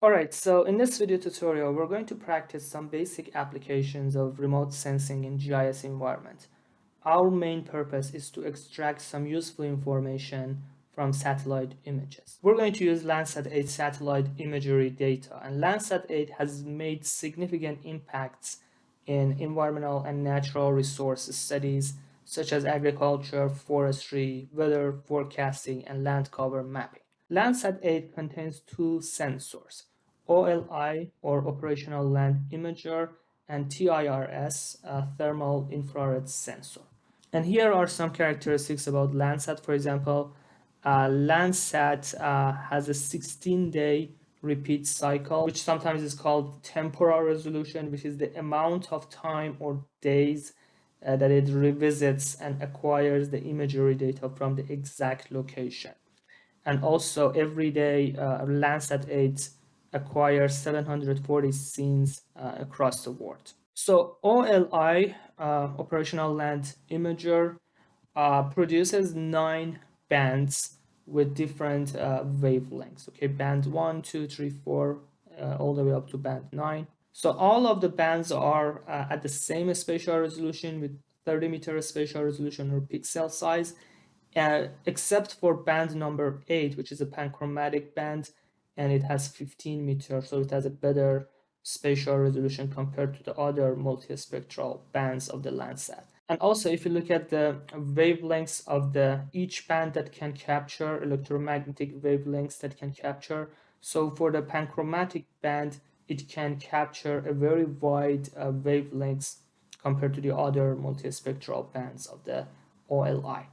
Alright, so in this video tutorial, we're going to practice some basic applications of remote sensing in GIS environment. Our main purpose is to extract some useful information from satellite images. We're going to use Landsat 8 satellite imagery data, and Landsat 8 has made significant impacts in environmental and natural resource studies such as agriculture, forestry, weather forecasting, and land cover mapping. Landsat 8 contains two sensors, OLI or Operational Land Imager and TIRS, Thermal Infrared Sensor. And here are some characteristics about Landsat. For example, Landsat has a 16-day repeat cycle, which sometimes is called temporal resolution, which is the amount of time or days that it revisits and acquires the imagery data from the exact location. And also every day, Landsat 8 acquires 740 scenes across the world. So OLI, Operational Land Imager, produces 9 bands with different wavelengths. Okay, band 1, 2, 3, 4, all the way up to band 9. So all of the bands are at the same spatial resolution with 30-meter spatial resolution or pixel size, except for band number 8, which is a panchromatic band, and it has 15 meters, so it has a better spatial resolution compared to the other multispectral bands of the Landsat. And also, if you look at the wavelengths of each band that can capture, electromagnetic wavelengths that can capture, so for the panchromatic band, it can capture a very wide wavelengths compared to the other multispectral bands of the OLI.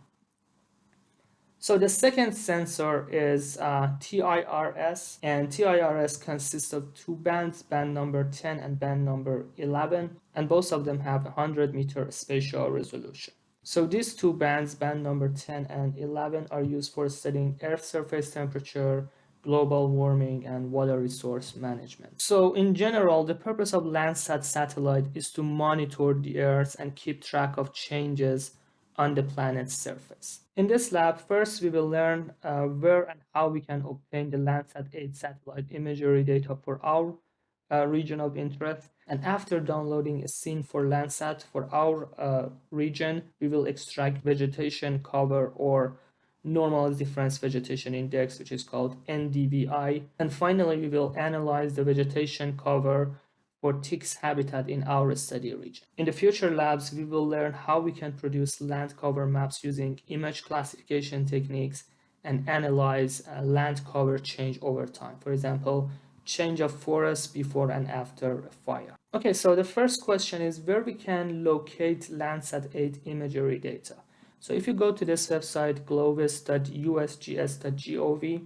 So the second sensor is TIRS, and TIRS consists of 2 bands, band number 10 and band number 11, and both of them have 100-meter spatial resolution. So these 2 bands, band number 10 and 11, are used for studying Earth surface temperature, global warming, and water resource management. So in general, the purpose of Landsat satellite is to monitor the Earth and keep track of changes on the planet's surface. In this lab, first we will learn where and how we can obtain the Landsat 8 satellite imagery data for our region of interest. And after downloading a scene for Landsat for our region, we will extract vegetation cover or normalized difference vegetation index, which is called NDVI. And finally, we will analyze the vegetation cover for ticks habitat in our study region. In the future labs, we will learn how we can produce land cover maps using image classification techniques and analyze land cover change over time. For example, change of forest before and after a fire. Okay, so the first question is where we can locate Landsat 8 imagery data. So if you go to this website, glovis.usgs.gov,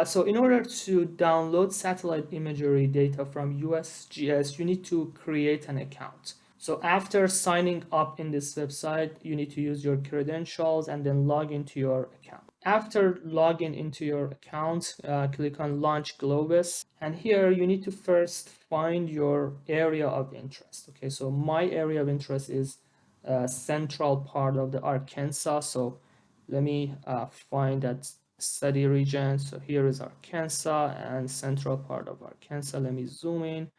so in order to download satellite imagery data from USGS, you need to create an account. So after signing up in this website, you need to use your credentials and then log into your account. After logging into your account, click on Launch Glovis. And here you need to first find your area of interest. Okay, so my area of interest is central part of the Arkansas. So let me find that study region. So here is Arkansas and central part of Arkansas. Let me zoom in.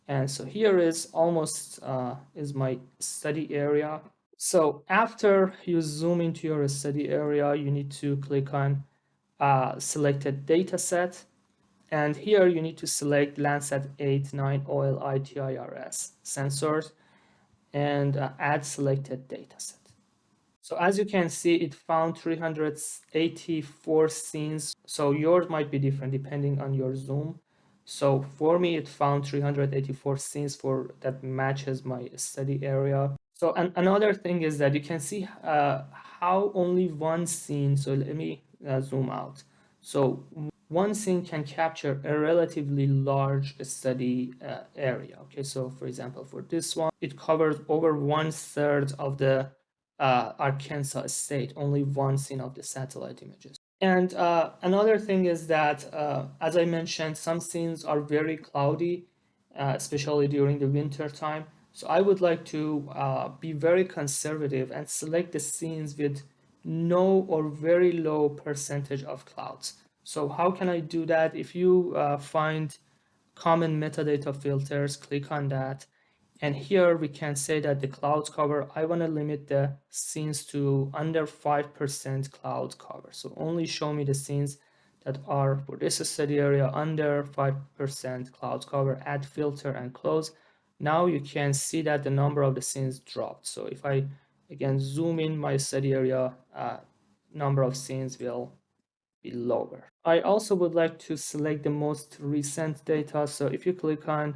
And so here is almost is my study area. So after you zoom into your study area, you need to click on selected data set. And here you need to select Landsat 8, 9, OLI, TIRS sensors and add selected data set. So as you can see, it found 384 scenes. So yours might be different depending on your zoom. So for me, it found 384 scenes that matches my study area. So another thing is that you can see how only one scene, so let me zoom out. So one scene can capture a relatively large study area. Okay, so for example, for this one, it covers over 1/3 of the Arkansas state, only one scene of the satellite images. And another thing is that, as I mentioned, some scenes are very cloudy, especially during the winter time. So I would like to be very conservative and select the scenes with no or very low percentage of clouds. So how can I do that? If you find common metadata filters, click on that. And here we can say that the cloud cover, I want to limit the scenes to under 5% cloud cover. So only show me the scenes that are for this study area under 5% cloud cover, add filter and close. Now you can see that the number of the scenes dropped. So if I again zoom in my study area, number of scenes will be lower. I also would like to select the most recent data. So if you click on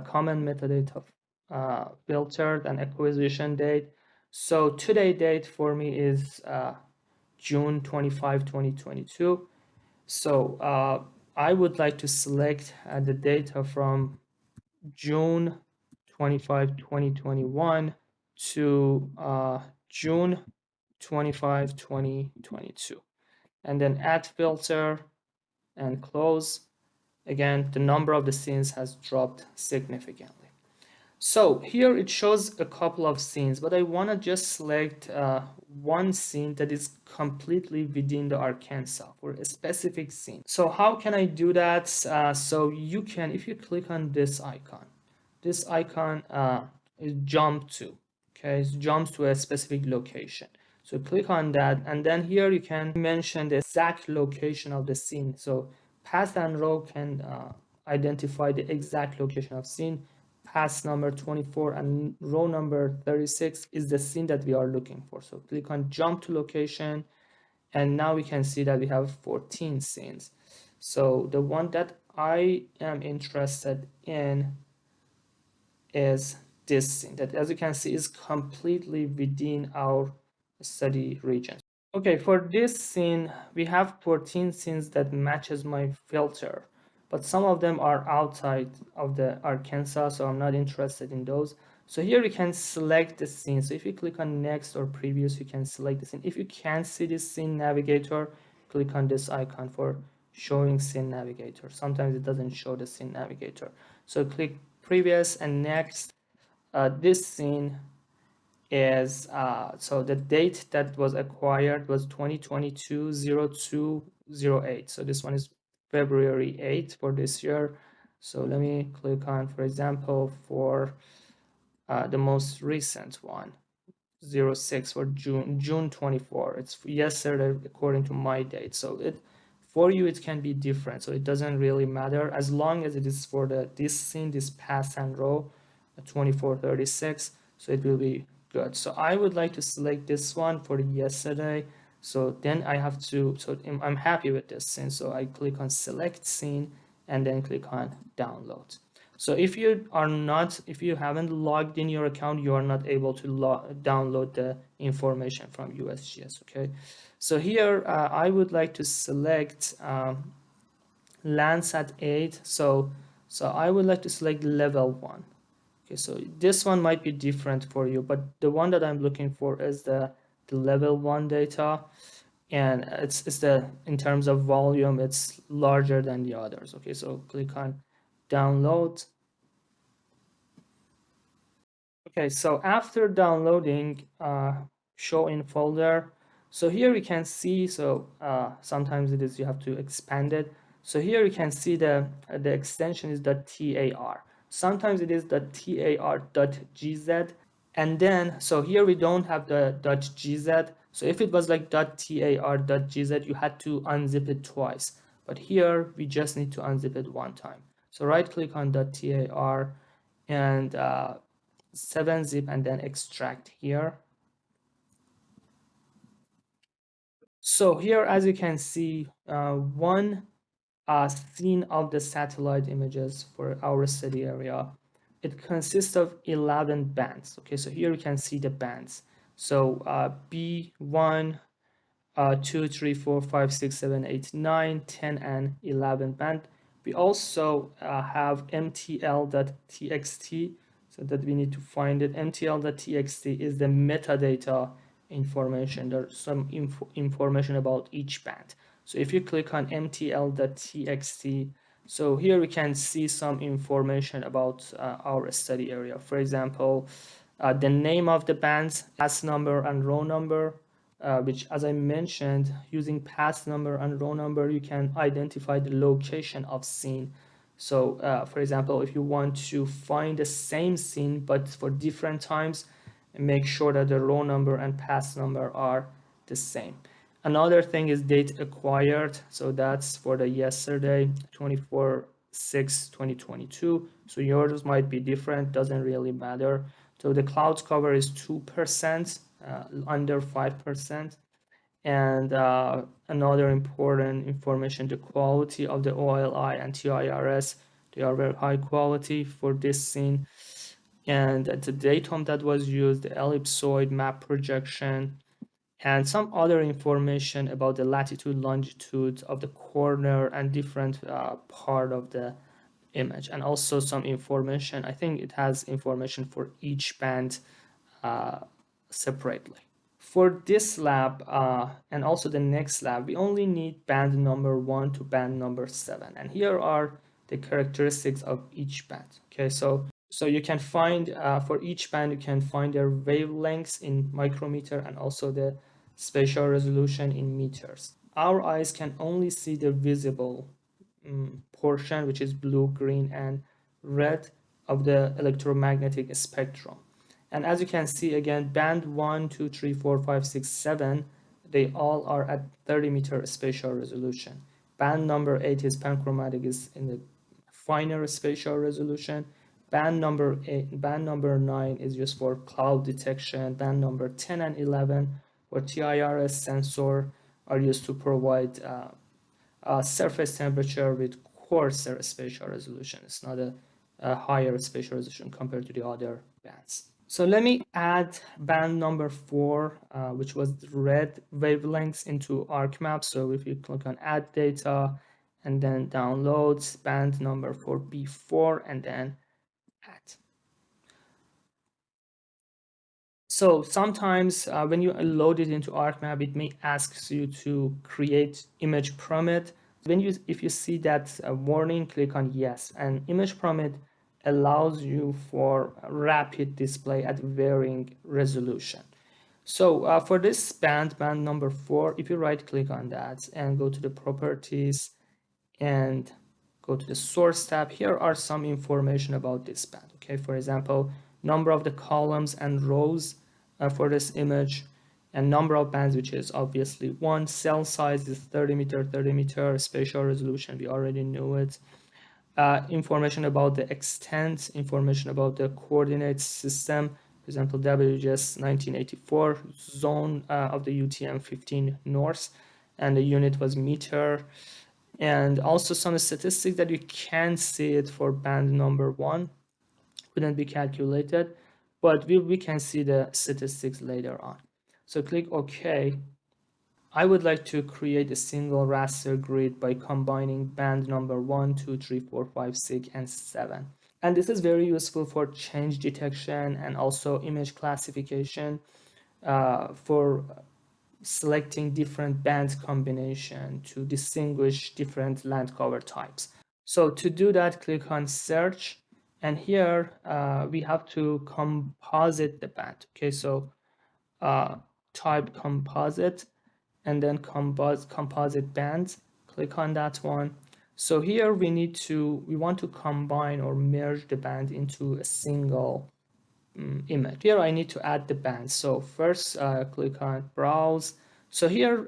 common metadata filtered and acquisition date. So today date for me is June 25, 2022. So I would like to select the data from June 25, 2021 to June 25, 2022. And then add filter and close. Again, the number of the scenes has dropped significantly. So here it shows a couple of scenes, but I want to just select one scene that is completely within the Arkansas for a specific scene. So how can I do that? So you can, if you click on this icon is jump to, okay, it jumps to a specific location. So click on that, and then here you can mention the exact location of the scene. So path and row can identify the exact location of scene. Path number 24 and row number 36 is the scene that we are looking for. So click on jump to location, and now we can see that we have 14 scenes. So the one that I am interested in is this scene that, as you can see, is completely within our study region. Okay, for this scene, we have 14 scenes that matches my filter, but some of them are outside of the Arkansas, so I'm not interested in those. So here we can select the scene. So if you click on next or previous, you can select the scene. If you can't see this scene navigator, click on this icon for showing scene navigator. Sometimes it doesn't show the scene navigator. So click previous and next. This scene is so the date that was acquired was 2022-02-08. So this one is February 8th for this year. So let me click on, for example, for the most recent one, 06 for June 24. It's yesterday according to my date. So it for you it can be different. So it doesn't really matter as long as it is for this scene, this path and row 2436. So it will be good. So I would like to select this one for yesterday. So then I have to, so I'm happy with this scene. So I click on select scene and then click on download. So if you haven't logged in your account, you are not able to download the information from USGS, okay? So here I would like to select Landsat 8. So I would like to select level 1. Okay, so this one might be different for you, but the one that I'm looking for is the level 1 data, and it's the, in terms of volume, it's larger than the others. Okay, so click on download. Okay, so after downloading, show in folder. So here we can see, so sometimes it is you have to expand it. So here you can see the extension is .tar. Sometimes it is .tar.gz, and then so here we don't have the .gz. So if it was like .tar.gz, you had to unzip it twice. But here we just need to unzip it one time. So right click on .tar and 7-zip and then extract here. So here, as you can see, one scene of the satellite images for our study area, it consists of 11 bands. Okay, so here you can see the bands. So B1, 2, 3, 4, 5, 6, 7, 8, 9, 10, and 11 band. We also have mtl.txt, so that we need to find it. mtl.txt is the metadata information. There's some information about each band. So if you click on mtl.txt, so here we can see some information about our study area. For example, the name of the bands, class number and row number, which, as I mentioned, using pass number and row number, you can identify the location of scene. So, for example, if you want to find the same scene but for different times, make sure that the row number and pass number are the same. Another thing is date acquired. So that's for the yesterday, 24/6/2022. So yours might be different, doesn't really matter. So the clouds cover is 2%, under 5%. And another important information, the quality of the OLI and TIRS, they are very high quality for this scene. And the datum that was used, the ellipsoid map projection, and some other information about the latitude, longitude of the corner and different part of the image, and also some information. I think it has information for each band separately. For this lab and also the next lab, we only need band number 1 to band number 7. And here are the characteristics of each band. Okay, so you can find, for each band, you can find their wavelengths in micrometer and also the spatial resolution in meters. Our eyes can only see the visible portion, which is blue, green, and red of the electromagnetic spectrum. And as you can see, again, band 1, 2, 3, 4, 5, 6, 7, they all are at 30-meter spatial resolution. Band number 8 is panchromatic, is in the finer spatial resolution. Band number 9 is just for cloud detection. Band number 10 and 11 for TIRS sensor are used to provide surface temperature with coarser spatial resolution. It's not a higher spatial resolution compared to the other bands. So let me add band number 4, which was red wavelengths, into ArcMap. So if you click on add data and then downloads band number 4B4 and then add. So sometimes when you load it into ArcMap, it may ask you to create image permit. If you see that warning, click on yes. And image permit allows you for rapid display at varying resolution. So for this band number 4, if you right click on that and go to the properties and go to the source tab, here are some information about this band. Okay, for example, number of the columns and rows for this image, and number of bands, which is obviously 1. Cell size is 30-meter, spatial resolution, we already knew it. Information about the extent, information about the coordinate system, for example, WGS 1984, zone of the UTM 15 north, and the unit was meter. And also some statistics that you can see it for band number 1, couldn't be calculated, but we can see the statistics later on. So click OK. I would like to create a single raster grid by combining band number 1, 2, 3, 4, 5, 6, and 7. And this is very useful for change detection and also image classification for selecting different band combination to distinguish different land cover types. So to do that, click on search, and here we have to composite the band. Okay, so type composite and then composite bands, click on that one. So here we want to combine or merge the band into a single image. Here I need to add the band. So first click on browse. So here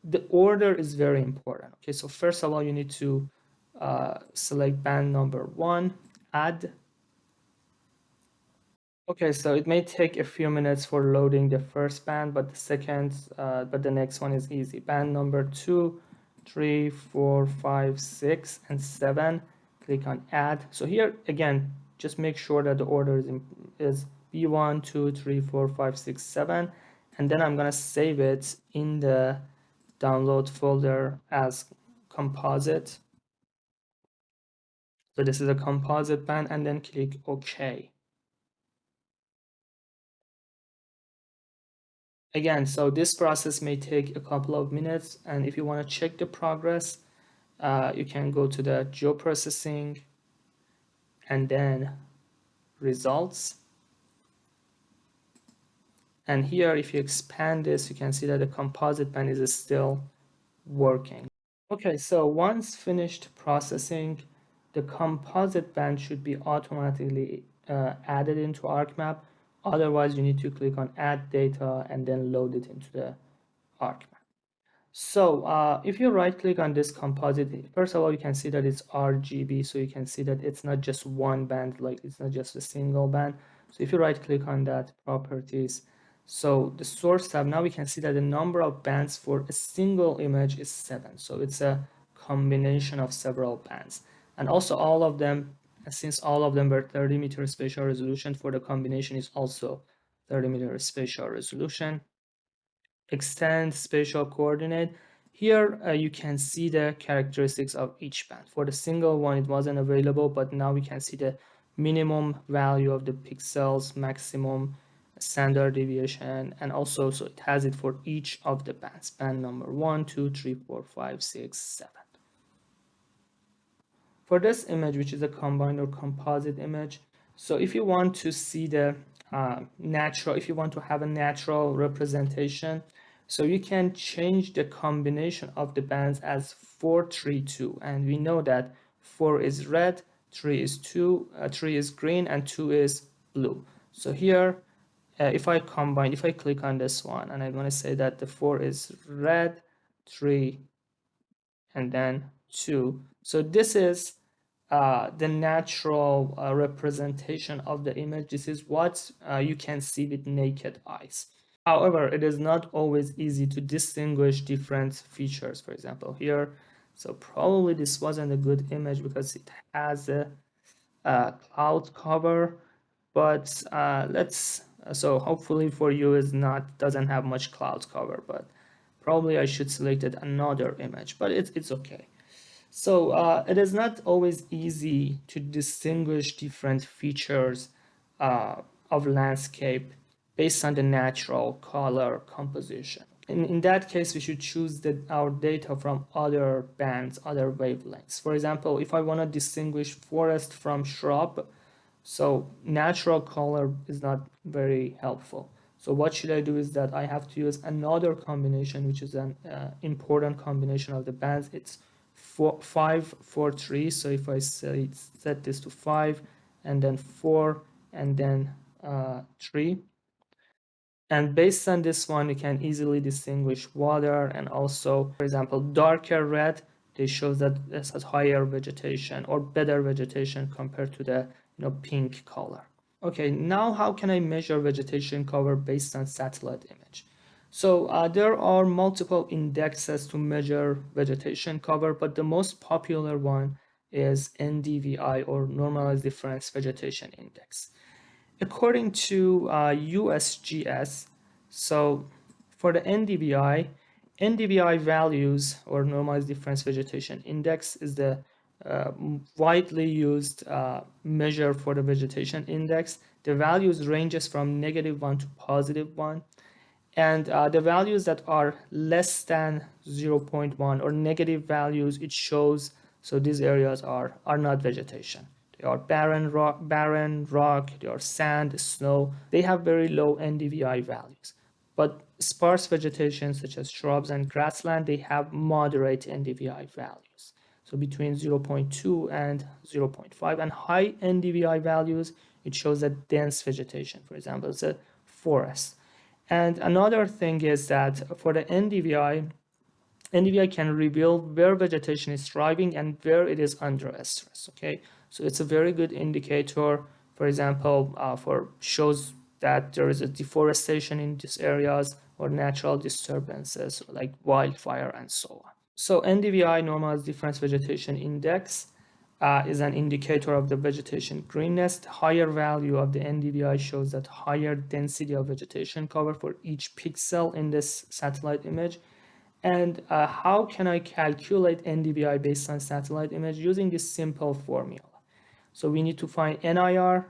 the order is very important. Okay, so first of all you need to select band number 1, add. Okay, so it may take a few minutes for loading the first band, but the next one is easy. Band number 2, 3, 4, 5, 6, and 7. Click on add. So here again, just make sure that the order is B1, 2, 3, 4, 5, 6, 7, and then I'm gonna save it in the download folder as composite. So this is a composite band, and then click OK. Again, so this process may take a couple of minutes, and if you want to check the progress, you can go to the geoprocessing and then results, And here, if you expand this, you can see that the composite band is still working. Okay, so once finished processing, the composite band should be automatically added into ArcMap. Otherwise, you need to click on Add Data and then load it into the ArcMap. So if you right click on this composite, first of all, you can see that it's RGB. So you can see that it's not just one band, like it's not just a single band. So if you right click on that properties, so the source tab, now we can see that the number of bands for a single image is 7. So it's a combination of several bands. And also all of them, since all of them were 30-meter spatial resolution, for the combination is also 30-meter spatial resolution. Extend spatial coordinate. Here you can see the characteristics of each band. For the single one, it wasn't available, but now we can see the minimum value of the pixels, maximum standard deviation, and also so it has it for each of the bands. Band number 1, 2, 3, 4, 5, 6, 7. For this image, which is a combined or composite image, so if you want to see the if you want to have a natural representation, so you can change the combination of the bands as 4, 3, 2, and we know that 4 is red, 3 is 2, 3 is green, and 2 is blue. So here, if I click on this one, and I'm going to say that the 4 is red, 3, and then 2. So this is the natural representation of the image. This is what you can see with naked eyes. However, it is not always easy to distinguish different features. For example, here, so probably this wasn't a good image because it has a cloud cover, but so hopefully for you is doesn't have much cloud cover, but probably I should select another image, but it's okay. So it is not always easy to distinguish different features of landscape based on the natural color composition. In that case, we should choose our data from other bands, other wavelengths. For example, if I want to distinguish forest from shrub, so natural color is not very helpful. So what should I do is that I have to use another combination, which is an important combination of the bands. It's 5, 4, 3. So if I set this to 5 and then 4 and then 3. And based on this one, you can easily distinguish water, and also, for example, darker red, they show that this has higher vegetation or better vegetation compared to the pink color. Okay, now how can I measure vegetation cover based on satellite image? So there are multiple indexes to measure vegetation cover, but the most popular one is NDVI, or Normalized Difference Vegetation Index. According to USGS, so for the NDVI values, or Normalized Difference Vegetation Index, is the widely used measure for the vegetation index. The values ranges from -1 to +1. And the values that are less than 0.1 or negative values, it shows, so these areas are not vegetation. They are barren rock, they are sand, snow. They have very low NDVI values. But sparse vegetation, such as shrubs and grassland, they have moderate NDVI values. So between 0.2 and 0.5. And high NDVI values, it shows a dense vegetation. For example, it's a forest. And another thing is that for the NDVI can reveal where vegetation is thriving and where it is under stress. Okay, so it's a very good indicator. For example, shows that there is a deforestation in these areas or natural disturbances like wildfire and so on. So NDVI, Normalized Difference Vegetation Index, is an indicator of the vegetation greenness. The higher value of the NDVI shows that higher density of vegetation cover for each pixel in this satellite image. And how can I calculate NDVI based on satellite image? Using this simple formula. So we need to find NIR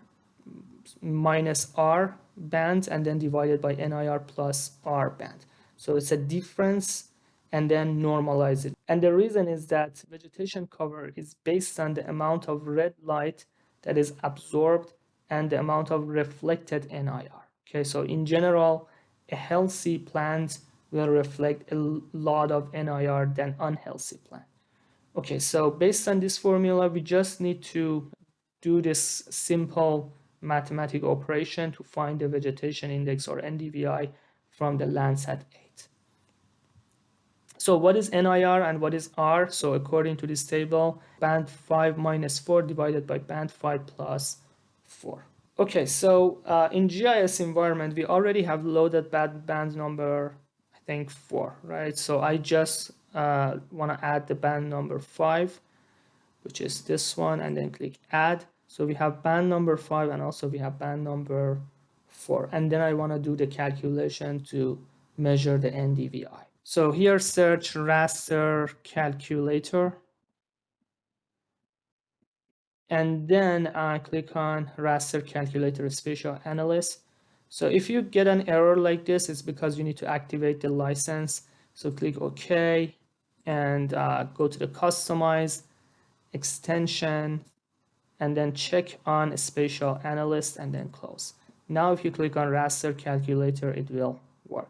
minus R band and then divided by NIR plus R band. So it's a difference and then normalize it. And the reason is that vegetation cover is based on the amount of red light that is absorbed and the amount of reflected NIR. Okay, so in general, a healthy plant will reflect a lot of NIR than unhealthy plant. Okay, so based on this formula, we just need to do this simple mathematical operation to find the vegetation index or NDVI from the Landsat 8. So what is NIR and what is R? So according to this table, band 5 minus 4 divided by band 5 plus 4. Okay, so in GIS environment, we already have loaded band number, I think 4, right? So I just want to add the band number 5, which is this one, and then click add. So we have band number 5 and also we have band number 4. And then I want to do the calculation to measure the NDVI. So here search raster calculator. And then click on raster calculator spatial analyst. So if you get an error like this, it's because you need to activate the license. So click OK and go to the customize extension and then check on spatial analyst and then close. Now if you click on raster calculator, it will work.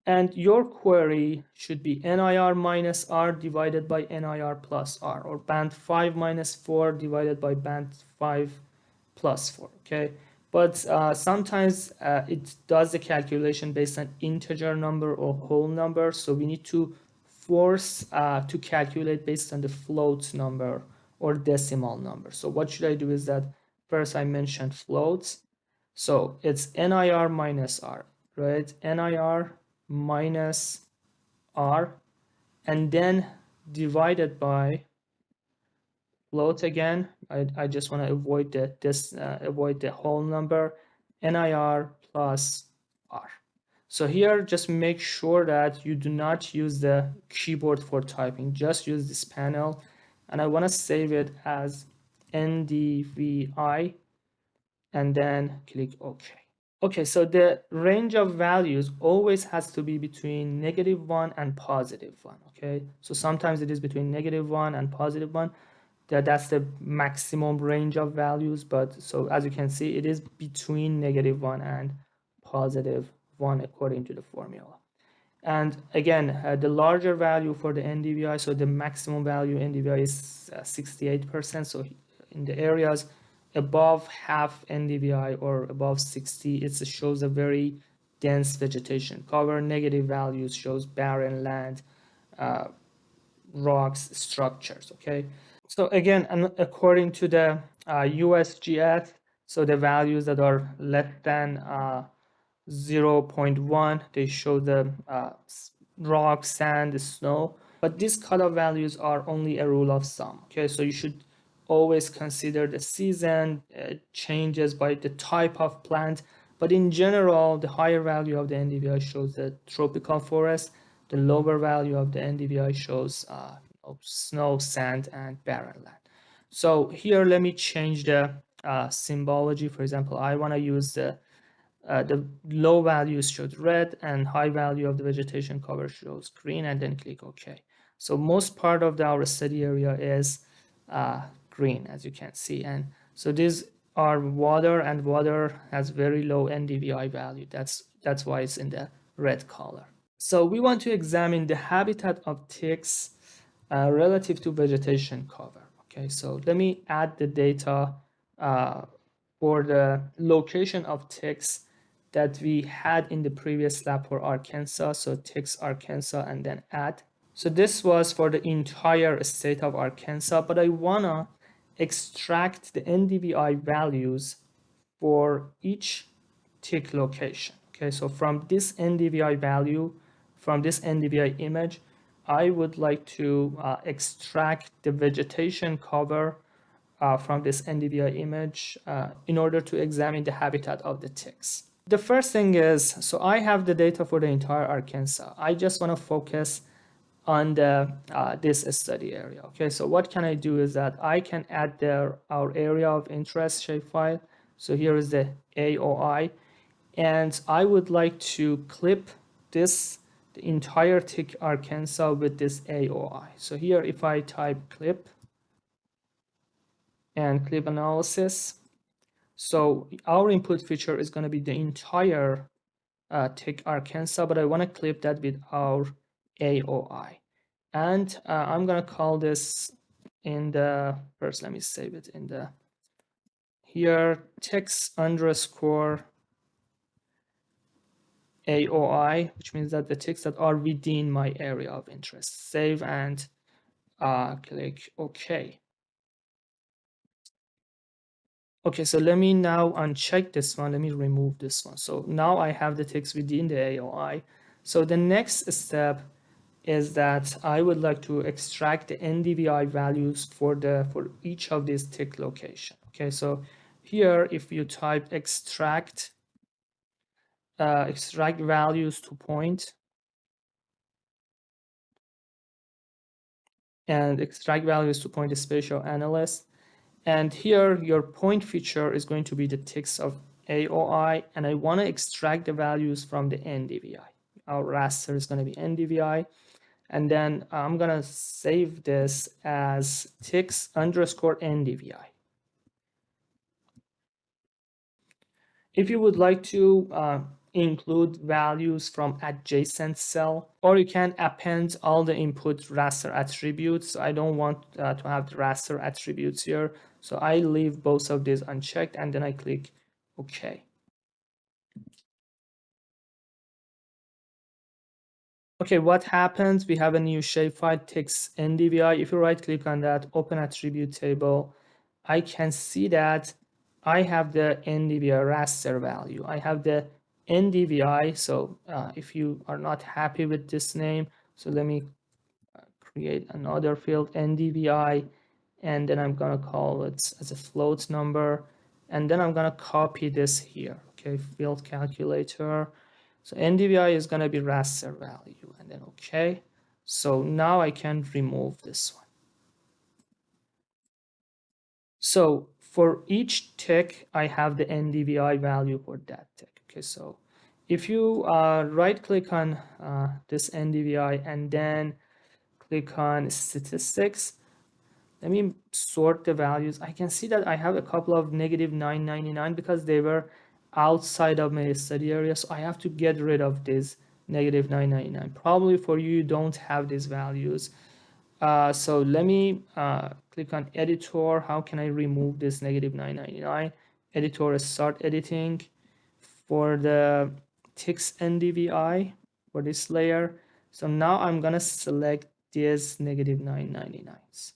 And your query should be NIR minus R divided by NIR plus R, or band 5 minus 4 divided by band 5 plus 4, okay? But sometimes it does the calculation based on integer number or whole number, so we need to force to calculate based on the float number or decimal number. So what should I do is that first I mentioned floats. So it's NIR minus R, right? NIR minus R, and then divided by float again. I just want to avoid avoid the whole number, NIR plus R. So here just make sure that you do not use the keyboard for typing, just use this panel, and I want to save it as NDVI and then click OK. Okay, so the range of values always has to be between -1 and +1, okay? So sometimes it is between -1 and +1. That's the maximum range of values, but so as you can see, it is between -1 and +1 according to the formula. And again, the larger value for the NDVI, so the maximum value NDVI is 68%. So in the areas above half NDVI or above 60, it shows a very dense vegetation cover. Negative values shows barren land, rocks, structures, okay? So again, according to the USGS, so the values that are less than 0.1, they show the rock, sand, snow, but these cutoff values are only a rule of thumb, okay? So you should always consider the season, changes by the type of plant, but in general, the higher value of the NDVI shows the tropical forest, the lower value of the NDVI shows snow, sand, and barren land. So here, let me change the symbology. For example, I want to use the low values showed red and high value of the vegetation cover shows green, and then click OK. So most part of our study area is green, as you can see. And so these are water, and water has very low NDVI value. That's why it's in the red color. So we want to examine the habitat of ticks relative to vegetation cover. Okay, so let me add the data for the location of ticks that we had in the previous lab for Arkansas. So ticks Arkansas and then add. So this was for the entire state of Arkansas, but I wanna extract the NDVI values for each tick location. Okay, so from this NDVI value, from this NDVI image, I would like to extract the vegetation cover from this NDVI image in order to examine the habitat of the ticks. The first thing is, so I have the data for the entire Arkansas. I just want to focus on the this study area. Okay, so what can I do is that I can add our area of interest shapefile. So here is the AOI, and I would like to clip the entire tick Arkansas with this AOI. So here, if I type clip and clip analysis, So our input feature is going to be the entire tick Arkansas, but I want to clip that with our AOI. And I'm going to call this in the, first let me save it in the, here, ticks underscore AOI, which means that the ticks that are within my area of interest. Save and click OK. Okay, so let me now uncheck this one. Let me remove this one. So now I have the ticks within the AOI. So the next step is that I would like to extract the NDVI values for each of these tick location. Okay, so here if you type extract values to point and extract values to point spatial analyst, and here your point feature is going to be the ticks of AOI, and I want to extract the values from the NDVI. Our raster is going to be NDVI. And then I'm going to save this as ticks underscore NDVI. If you would like to include values from adjacent cell, or you can append all the input raster attributes. I don't want to have the raster attributes here. So I leave both of these unchecked and then I click OK. Okay, what happens? We have a new shapefile, ticks NDVI. If you right click on that, open attribute table, I can see that I have the NDVI raster value. I have the NDVI. So if you are not happy with this name, so let me create another field, NDVI, and then I'm gonna call it as a float number. And then I'm gonna copy this here, okay, field calculator. So NDVI is gonna be raster value, and then okay. So now I can remove this one. So for each tick, I have the NDVI value for that tick. Okay, so if you right click on this NDVI and then click on statistics, let me sort the values. I can see that I have a couple of negative 999 because they were outside of my study area. So I have to get rid of this negative 999. Probably for you, you don't have these values. So let me click on editor. How can I remove this negative 999? Editor, start editing for the ticks NDVI for this layer. So now I'm gonna select these negative 999s.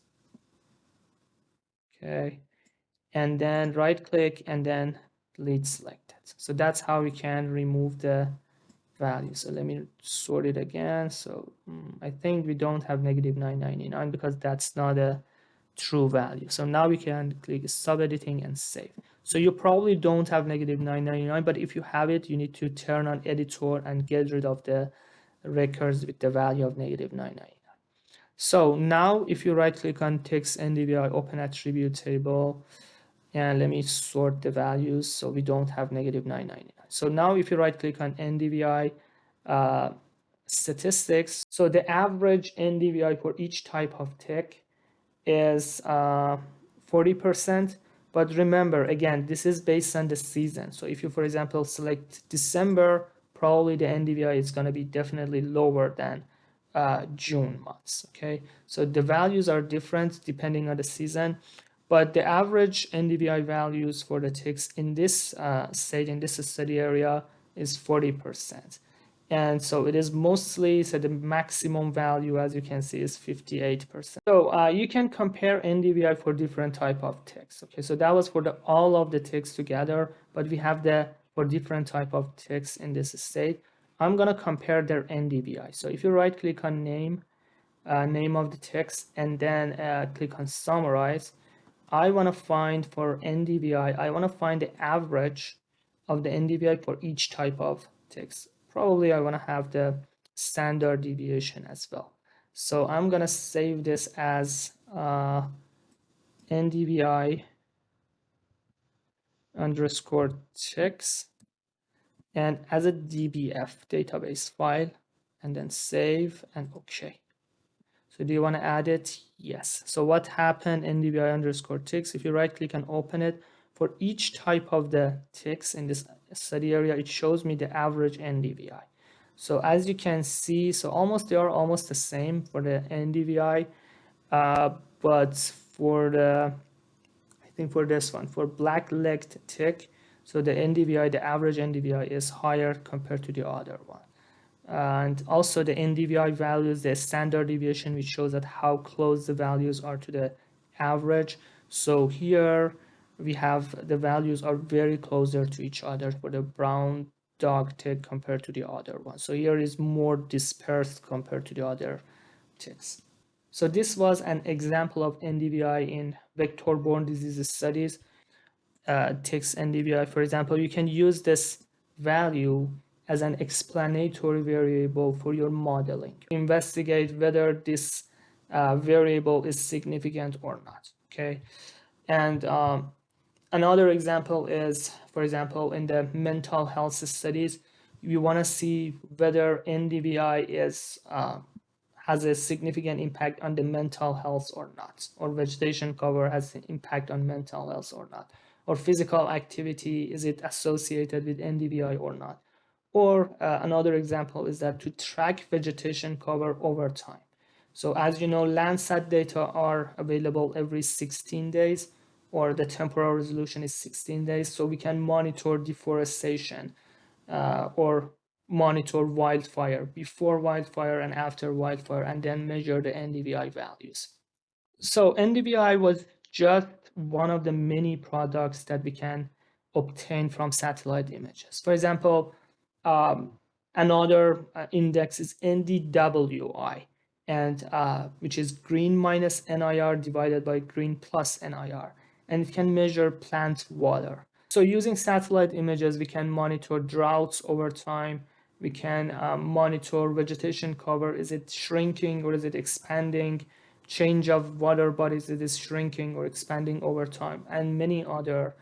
Okay, and then right click and then delete selected. So that's how we can remove the value. So let me sort it again. So I think we don't have negative 999 because that's not a true value. So now we can click sub editing and save. So you probably don't have negative 999, but if you have it, you need to turn on editor and get rid of the records with the value of negative 999. So now if you right click on text NDVI, open attribute table, and let me sort the values so we don't have negative 999. So now if you right click on NDVI statistics, so the average NDVI for each type of tick is 40%. But remember, again, this is based on the season. So if you, for example, select December, probably the NDVI is going to be definitely lower than June months. Okay, so the values are different depending on the season, but the average NDVI values for the ticks in this state, in this study area, is 40%. And so it is mostly, so the maximum value, as you can see, is 58%. So you can compare NDVI for different type of ticks. Okay, so that was for all of the ticks together, but we have the for different type of ticks in this state. I'm gonna compare their NDVI. So if you right click on name of the text and then click on summarize, I want to find for NDVI, I want to find the average of the NDVI for each type of text. Probably I want to have the standard deviation as well. So I'm going to save this as NDVI underscore text and as a DBF database file, and then save and OK. So do you want to add it? Yes. So what happened in NDVI underscore ticks? If you right click and open it, For each type of the ticks in this study area, it shows me the average NDVI. So as you can see, they are almost the same for the NDVI, but I think for this one, for black-legged tick, so the NDVI, the average NDVI is higher compared to the other one. And also the NDVI values, the standard deviation, which shows that how close the values are to the average. So here we have the values are very closer to each other for the brown dog tick compared to the other one. So here is more dispersed compared to the other ticks. So this was an example of NDVI in vector-borne disease studies. Ticks NDVI, for example, you can use this value as an explanatory variable for your modeling. Investigate whether this variable is significant or not, okay? And another example is, for example, in the mental health studies, you want to see whether NDVI has a significant impact on the mental health or not, or vegetation cover has an impact on mental health or not, or physical activity, is it associated with NDVI or not? Or another example is that to track vegetation cover over time. So as you know, Landsat data are available every 16 days, or the temporal resolution is 16 days. So we can monitor deforestation or monitor wildfire, before wildfire and after wildfire, and then measure the NDVI values. So NDVI was just one of the many products that we can obtain from satellite images. For example, another index is NDWI, and which is green minus NIR divided by green plus NIR, and it can measure plant water. So using satellite images, we can monitor droughts over time. We can monitor vegetation cover. Is it shrinking or is it expanding? Change of water bodies, it is shrinking or expanding over time, and many other